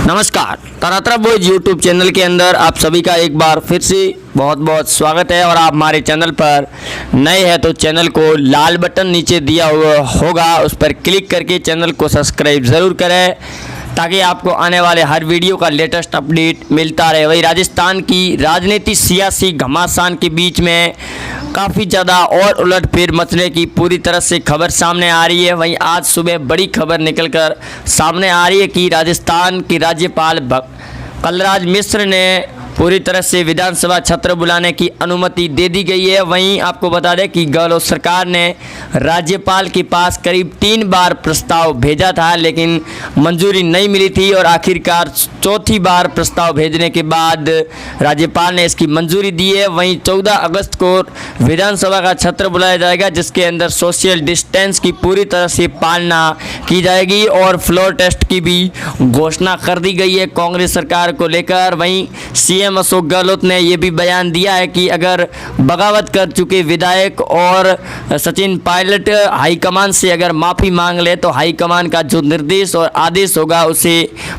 नमस्कार, तरातरा boys YouTube channel के अंदर आप सभी का एक बार फिर से बहुत बहुत स्वागत है। और आप हमारे चैनल पर नए हैं तो चैनल को लाल बटन नीचे दिया हुआ होगा, उस पर क्लिक करके चैनल को सब्सक्राइब ज़रूर करें ताकि आपको आने वाले हर वीडियो का लेटेस्ट अपडेट मिलता रहे। वही राजस्थान की राजनीति सियासी घमासान के बीच में काफ़ी ज़्यादा और उलटफेर मचने की पूरी तरह से खबर सामने आ रही है। वहीं आज सुबह बड़ी खबर निकलकर सामने आ रही है कि राजस्थान के राज्यपाल कलराज मिश्र ने पूरी तरह से विधानसभा सत्र बुलाने की अनुमति दे दी गई है। वहीं आपको बता दें कि गहलोत सरकार ने राज्यपाल के पास करीब 3 बार प्रस्ताव भेजा था, लेकिन मंजूरी नहीं मिली थी और आखिरकार चौथी बार प्रस्ताव भेजने के बाद राज्यपाल ने इसकी मंजूरी दी है। वहीं 14 अगस्त को विधानसभा का सत्र बुलाया जाएगा, जिसके अंदर सोशल डिस्टेंस की पूरी तरह से पालना की जाएगी और फ्लोर टेस्ट की भी घोषणा कर दी गई है कांग्रेस सरकार को लेकर। वहीं सीएम अशोक गहलोत ने यह भी बयान दिया है कि अगर बगावत कर चुके विधायक और सचिन पायलट हाईकमान से अगर माफ़ी मांग ले तो हाईकमान का जो निर्देश और आदेश होगा उसे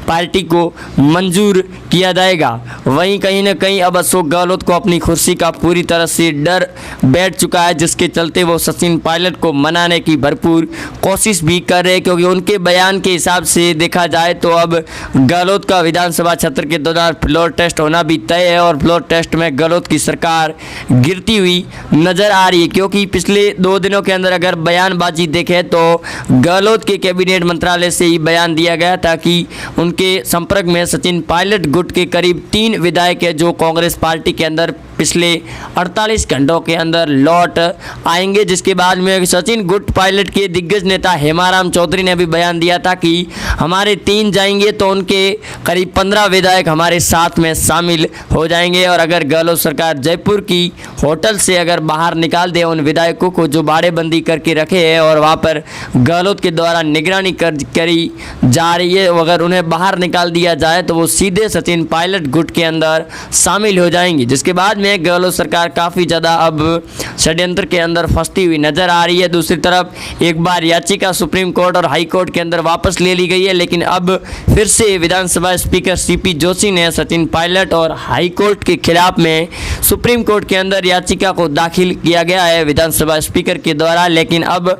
पार्टी को मंजूर किया जाएगा। वहीं कहीं ना कहीं अब अशोक गहलोत को अपनी कुर्सी का पूरी तरह से डर बैठ चुका है, जिसके चलते वो सचिन पायलट को मनाने की भरपूर कोशिश भी कर रहे हैं, क्योंकि उनके बयान के हिसाब से देखा जाए तो अब गहलोत का विधानसभा सत्र के दौरान फ्लोर टेस्ट होना भी तय है और फ्लोर टेस्ट में गहलोत की सरकार गिरती हुई नजर आ रही है। क्योंकि पिछले 2 दिनों के अंदर अगर बयानबाजी देखें तो गहलोत के कैबिनेट मंत्रालय से ही बयान दिया गया था कि उनके संपर्क में सचिन पायलट गुट के करीब 3 विधायक है जो कांग्रेस पार्टी के अंदर पिछले 48 घंटों के अंदर लौट आएंगे। जिसके बाद में सचिन गुट पायलट के दिग्गज नेता हेमाराम चौधरी ने भी बयान दिया था कि हमारे 3 जाएंगे तो उनके करीब 15 विधायक हमारे साथ में शामिल हो जाएंगे। और अगर गहलोत सरकार जयपुर की होटल से अगर बाहर निकाल दे उन विधायकों को जो बाड़ेबंदी करके रखे हैं और वहाँ पर गहलोत के द्वारा निगरानी करी जा रही है, अगर उन्हें बाहर निकाल दिया जाए तो वो सीधे सचिन पायलट गुट के अंदर शामिल हो जाएंगी। जिसके बाद में गहलोत सरकार काफ़ी ज़्यादा अब षड्यंत्र के अंदर फंसती हुई नजर आ रही है। दूसरी तरफ एक बार याचिका सुप्रीम कोर्ट और हाई कोर्ट के अंदर वापस ले ली गई है, लेकिन अब फिर से विधानसभा स्पीकर सीपी जोशी ने सचिन पायलट और हाई कोर्ट के खिलाफ में सुप्रीम कोर्ट के अंदर याचिका को दाखिल किया गया है विधानसभा स्पीकर के द्वारा। लेकिन अब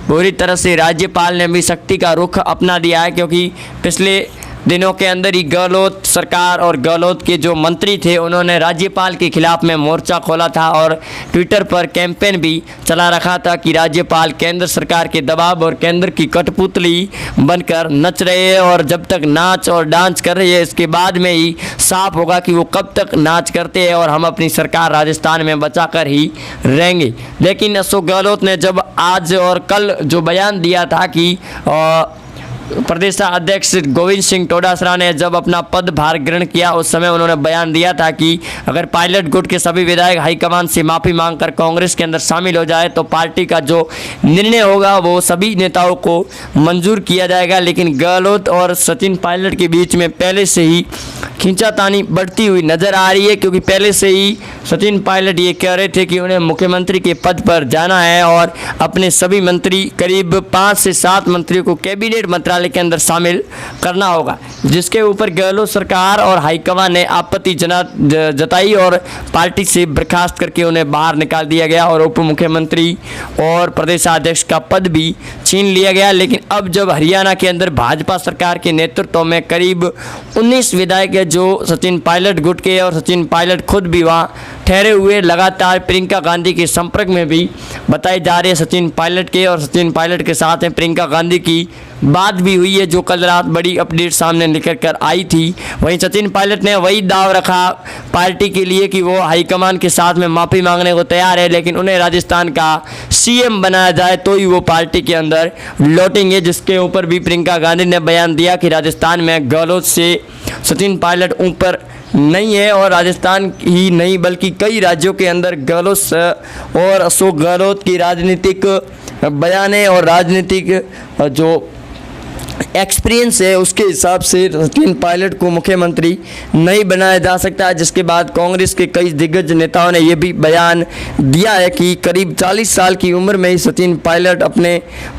पूरी तरह से राज्यपाल ने भी सख्ती का रुख अपना दिया है, क्योंकि पिछले दिनों के अंदर ही गहलोत सरकार और गहलोत के जो मंत्री थे उन्होंने राज्यपाल के खिलाफ में मोर्चा खोला था और ट्विटर पर कैंपेन भी चला रखा था कि राज्यपाल केंद्र सरकार के दबाव और केंद्र की कठपुतली बनकर नच रहे हैं और जब तक नाच और डांस कर रही है इसके बाद में ही साफ होगा कि वो कब तक नाच करते हैं और हम अपनी सरकार राजस्थान में बचा कर ही रहेंगे। लेकिन अशोक गहलोत ने जब आज और कल जो बयान दिया था कि प्रदेश अध्यक्ष गोविंद सिंह डोटासरा ने जब अपना पदभार ग्रहण किया उस समय उन्होंने बयान दिया था कि अगर पायलट गुट के सभी विधायक हाईकमान से माफ़ी मांगकर कांग्रेस के अंदर शामिल हो जाए तो पार्टी का जो निर्णय होगा वो सभी नेताओं को मंजूर किया जाएगा। लेकिन गहलोत और सचिन पायलट के बीच में पहले से ही खींचातानी बढ़ती हुई नजर आ रही है, क्योंकि पहले से ही सचिन पायलट ये कह रहे थे कि उन्हें मुख्यमंत्री के पद पर जाना है और अपने सभी मंत्री करीब 5 से 7 मंत्रियों को कैबिनेट मंत्रालय के अंदर शामिल करना होगा, जिसके ऊपर गहलोत सरकार और हाईकमान ने आपत्ति जताई और पार्टी से बर्खास्त करके उन्हें बाहर निकाल दिया गया और उप मुख्यमंत्री और प्रदेशाध्यक्ष का पद भी छीन लिया गया। लेकिन अब जब हरियाणा के अंदर भाजपा सरकार के नेतृत्व में करीब 19 विधायक है जो सचिन पायलट गुट के और सचिन पायलट खुद भी वहाँ ठहरे हुए लगातार प्रियंका गांधी के संपर्क में भी बताए जा रहे हैं सचिन पायलट के, और सचिन पायलट के साथ में प्रियंका गांधी की बात भी हुई है जो कल रात बड़ी अपडेट सामने निकल कर आई थी। वहीं सचिन पायलट ने वही दाव रखा पार्टी के लिए कि वो हाईकमान के साथ में माफ़ी मांगने को तैयार है, लेकिन उन्हें राजस्थान का सीएम बनाया जाए तो ही वो पार्टी के अंदर लौटेंगे। जिसके ऊपर भी प्रियंका गांधी ने बयान दिया कि राजस्थान में गहलोत से सचिन पायलट ऊपर नहीं है और राजस्थान ही नहीं बल्कि कई राज्यों के अंदर गहलोत और अशोक गहलोत की राजनीतिक बयानें और राजनीतिक जो एक्सपीरियंस है उसके हिसाब से सचिन पायलट को मुख्यमंत्री नहीं बनाया जा सकता है, जिसके बाद कांग्रेस के कई दिग्गज नेताओं ने यह भी बयान दिया है कि करीब 40 साल की उम्र में ही सचिन पायलट अपने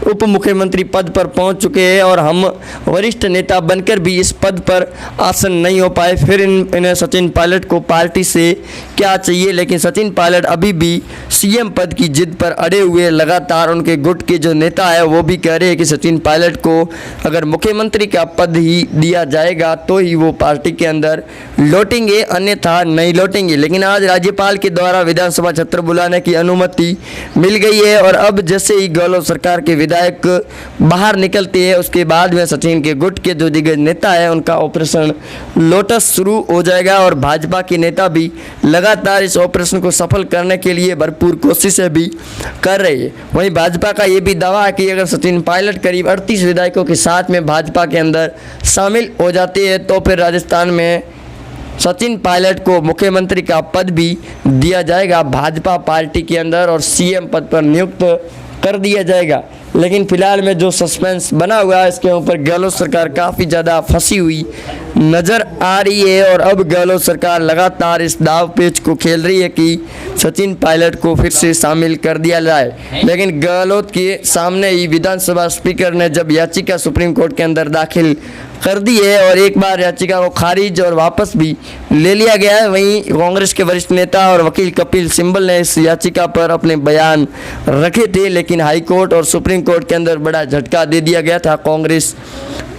उप मुख्यमंत्री पद पर पहुंच चुके हैं और हम वरिष्ठ नेता बनकर भी इस पद पर आसन नहीं हो पाए, फिर इन्हें सचिन पायलट को पार्टी से क्या चाहिए। लेकिन सचिन पायलट अभी भी सीएम पद की जिद पर अड़े हुए, लगातार उनके गुट के जो नेता है वो भी कह रहे हैं कि सचिन पायलट को अगर मुख्यमंत्री का पद ही दिया जाएगा तो ही वो पार्टी के अंदर लौटेंगे, अन्यथा नहीं लौटेंगे। लेकिन आज राज्यपाल के द्वारा विधानसभा सत्र बुलाने की अनुमति मिल गई है और अब जैसे ही गहलोत सरकार के विधायक बाहर निकलते हैं उसके बाद में सचिन के गुट के जो दिग्गज नेता है उनका ऑपरेशन लोटस शुरू हो जाएगा और भाजपा के नेता भी लगातार इस ऑपरेशन को सफल करने के लिए भरपूर कोशिशें भी कर रहे हैं। वहीं भाजपा का ये भी दावा है कि अगर सचिन पायलट करीब 38 विधायकों के साथ में भाजपा के अंदर शामिल हो जाते हैं तो फिर राजस्थान में सचिन पायलट को मुख्यमंत्री का पद भी दिया जाएगा भाजपा पार्टी के अंदर और सीएम पद पर नियुक्त कर दिया जाएगा। लेकिन फिलहाल में जो सस्पेंस बना हुआ है इसके ऊपर गहलोत सरकार काफ़ी ज़्यादा फंसी हुई नज़र आ रही है और अब गहलोत सरकार लगातार इस दाव पेच को खेल रही है कि सचिन पायलट को फिर से शामिल कर दिया जाए। लेकिन गहलोत के सामने ही विधानसभा स्पीकर ने जब याचिका सुप्रीम कोर्ट के अंदर दाखिल कर दी है और एक बार याचिका को खारिज और वापस भी ले लिया गया है, वहीं कांग्रेस के वरिष्ठ नेता और वकील कपिल सिब्बल ने इस याचिका पर अपने बयान रखे थे। लेकिन हाईकोर्ट और सुप्रीम कोर्ट के अंदर बड़ा झटका दे दिया गया था कांग्रेस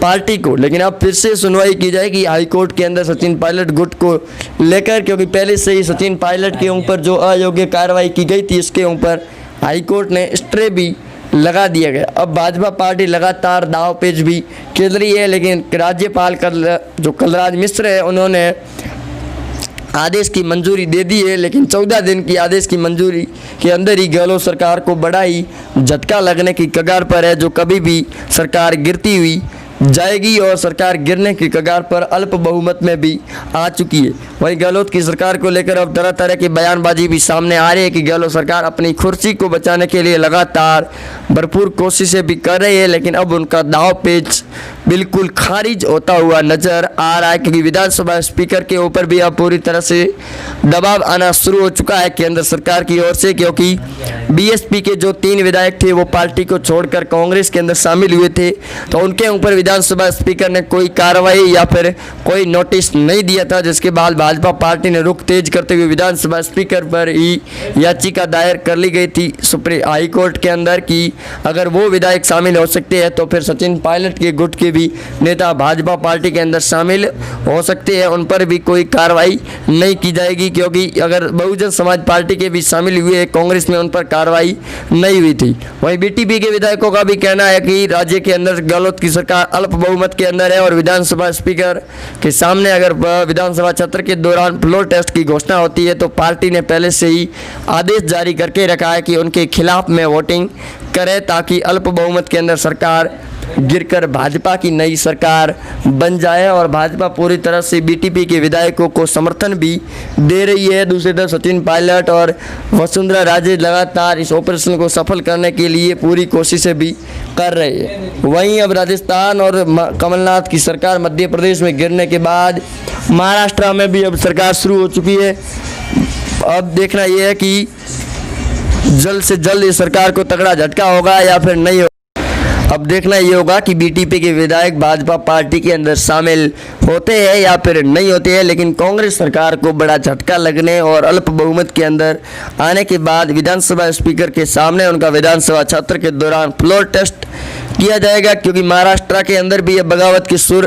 पार्टी को। लेकिन अब फिर से सुनवाई की जाएगी हाईकोर्ट के अंदर सचिन पायलट गुट को लेकर, क्योंकि पहले से ही सचिन पायलट के ऊपर जो अयोग्य कार्रवाई की गई थी इसके ऊपर हाईकोर्ट ने स्टे भी लगा दिया गया। अब भाजपा पार्टी लगातार दाव पेच भी खेल रही है, लेकिन राज्यपाल जो कलराज मिश्र है उन्होंने आदेश की मंजूरी दे दी है। लेकिन 14 दिन की आदेश की मंजूरी के अंदर ही गहलोत सरकार को बड़ा ही झटका लगने की कगार पर है, जो कभी भी सरकार गिरती हुई जाएगी और सरकार गिरने की कगार पर अल्प बहुमत में भी आ चुकी है। वहीं गहलोत की सरकार को लेकर अब तरह तरह की बयानबाजी भी सामने आ रही है कि गहलोत सरकार अपनी कुर्सी को बचाने के लिए लगातार भरपूर कोशिशें भी कर रही है, लेकिन अब उनका दाव पेच बिल्कुल खारिज होता हुआ नजर आ रहा है, क्योंकि विधानसभा स्पीकर के ऊपर भी अब पूरी तरह से दबाव आना शुरू हो चुका है केंद्र सरकार की ओर से, क्योंकि बीएसपी के जो 3 विधायक थे वो पार्टी को छोड़कर कांग्रेस के अंदर शामिल हुए थे, तो उनके ऊपर विधानसभा स्पीकर ने कोई कार्रवाई या फिर कोई नोटिस नहीं दिया था, जिसके बाद भाजपा पार्टी ने रुख तेज करते हुए विधानसभा स्पीकर पर ही याचिका दायर कर ली गई थी सुप्रीम हाई कोर्ट के अंदर कि अगर वो विधायक शामिल हो सकते हैं तो फिर सचिन पायलट के गुट के भी नेता भाजपा पार्टी के अंदर शामिल हो सकते हैं, उन पर भी कोई कार्रवाई नहीं की जाएगी, क्योंकि अगर बहुजन समाज पार्टी के भी शामिल हुए कांग्रेस में उन पर कार्रवाई नहीं हुई थी। वहीं बीटीपी के विधायकों का भी कहना है कि राज्य के अंदर गहलोत की सरकार अल्प बहुमत के अंदर है और विधानसभा स्पीकर के सामने अगर विधानसभा सत्र के दौरान फ्लोर टेस्ट की घोषणा होती है तो पार्टी ने पहले से ही आदेश जारी करके रखा है कि उनके खिलाफ में वोटिंग करे, ताकि अल्प बहुमत के अंदर सरकार गिरकर भाजपा की नई सरकार बन जाए। और भाजपा पूरी तरह से बीटीपी के विधायकों को समर्थन भी दे रही है। दूसरी तरफ सचिन पायलट और वसुंधरा राजे लगातार इस ऑपरेशन को सफल करने के लिए पूरी कोशिशें भी कर रहे हैं। वहीं अब राजस्थान और कमलनाथ की सरकार मध्य प्रदेश में गिरने के बाद महाराष्ट्र में भी अब सरकार शुरू हो चुकी है। अब देखना यह है कि जल्द से जल्द इस सरकार को तगड़ा झटका होगा या फिर नहीं होगा। अब देखना ये होगा कि बीटीपी के विधायक भाजपा पार्टी के अंदर शामिल होते हैं या फिर नहीं होते हैं। लेकिन कांग्रेस सरकार को बड़ा झटका लगने और अल्प बहुमत के अंदर आने के बाद विधानसभा स्पीकर के सामने उनका विधानसभा सत्र के दौरान फ्लोर टेस्ट किया जाएगा, क्योंकि महाराष्ट्र के अंदर भी अब बगावत की सुर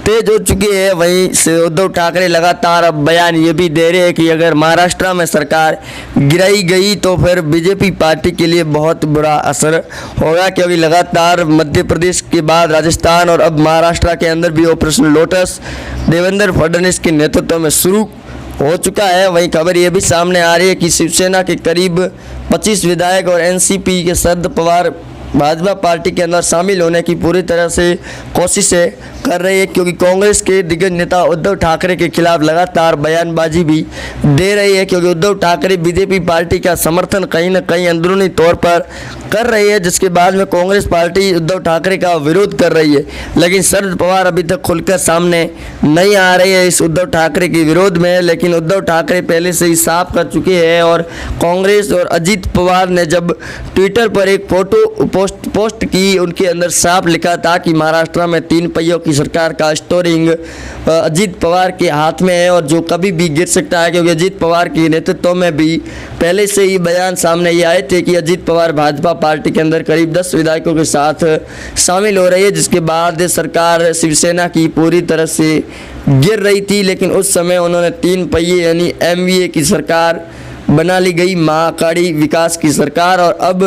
तेज हो चुकी है। वहीं से उद्धव ठाकरे लगातार अब बयान ये भी दे रहे हैं कि अगर महाराष्ट्र में सरकार गिराई गई तो फिर बीजेपी पार्टी के लिए बहुत बुरा असर होगा, क्योंकि लगातार मध्य प्रदेश के बाद राजस्थान और अब महाराष्ट्र के अंदर भी ऑपरेशन लोटस देवेंद्र फडणवीस के नेतृत्व में शुरू हो चुका है। वहीं खबर ये भी सामने आ रही है कि शिवसेना के करीब 25 विधायक और एनसीपी के शरद पवार भाजपा पार्टी के अंदर शामिल होने की पूरी तरह से कोशिशें कर रही है, क्योंकि कांग्रेस के दिग्गज नेता उद्धव ठाकरे के खिलाफ लगातार बयानबाजी भी दे रही है, क्योंकि उद्धव ठाकरे बीजेपी पार्टी का समर्थन कहीं ना कहीं अंदरूनी तौर पर कर रही है, जिसके बाद में कांग्रेस पार्टी उद्धव ठाकरे का विरोध कर रही है। लेकिन शरद पवार अभी तक खुलकर सामने नहीं आ रही है इस उद्धव ठाकरे के विरोध में। लेकिन उद्धव ठाकरे पहले से ही साफ कर चुके हैं, और कांग्रेस और अजीत पवार ने जब ट्विटर पर एक फोटो पोस्ट की, उनके अंदर साफ लिखा था कि महाराष्ट्र में 3 पहियों की सरकार का स्टीयरिंग अजीत पवार के हाथ में है और जो कभी भी गिर सकता है, क्योंकि अजीत पवार के नेतृत्व में भी पहले से ही बयान सामने ये आए थे कि अजीत पवार भाजपा पार्टी के अंदर करीब 10 विधायकों के साथ शामिल हो रही है, जिसके बाद सरकार शिवसेना की पूरी तरह से गिर रही थी। लेकिन उस समय उन्होंने 3 पहिए यानी MVA की सरकार बना ली गई, महाकाड़ी विकास की सरकार। और अब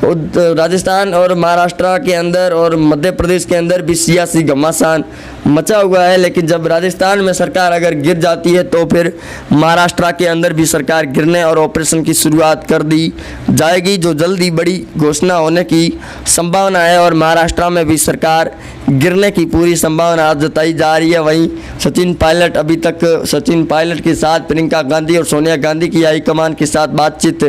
राजस्थान और महाराष्ट्र के अंदर और मध्य प्रदेश के अंदर भी सियासी घमासान मचा हुआ है। लेकिन जब राजस्थान में सरकार अगर गिर जाती है तो फिर महाराष्ट्र के अंदर भी सरकार गिरने और ऑपरेशन की शुरुआत कर दी जाएगी, जो जल्दी बड़ी घोषणा होने की संभावना है। और महाराष्ट्र में भी सरकार गिरने की पूरी संभावना जताई जा रही है। वहीं सचिन पायलट के साथ प्रियंका गांधी और सोनिया गांधी की हाईकमान के साथ बातचीत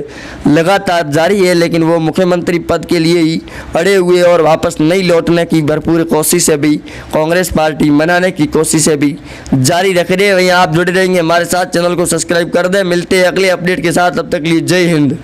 लगातार जारी है, लेकिन वो मुख्यमंत्री पद के लिए ही अड़े हुए और वापस नहीं लौटने की भरपूर कोशिशें भी कांग्रेस पार्टी मनाने की कोशिशें भी जारी रख रहे हैं। वहीं आप जुड़े रहेंगे हमारे साथ, चैनल को सब्सक्राइब कर दें। मिलते हैं अगले अपडेट के साथ, तब तक के लिए जय हिंद।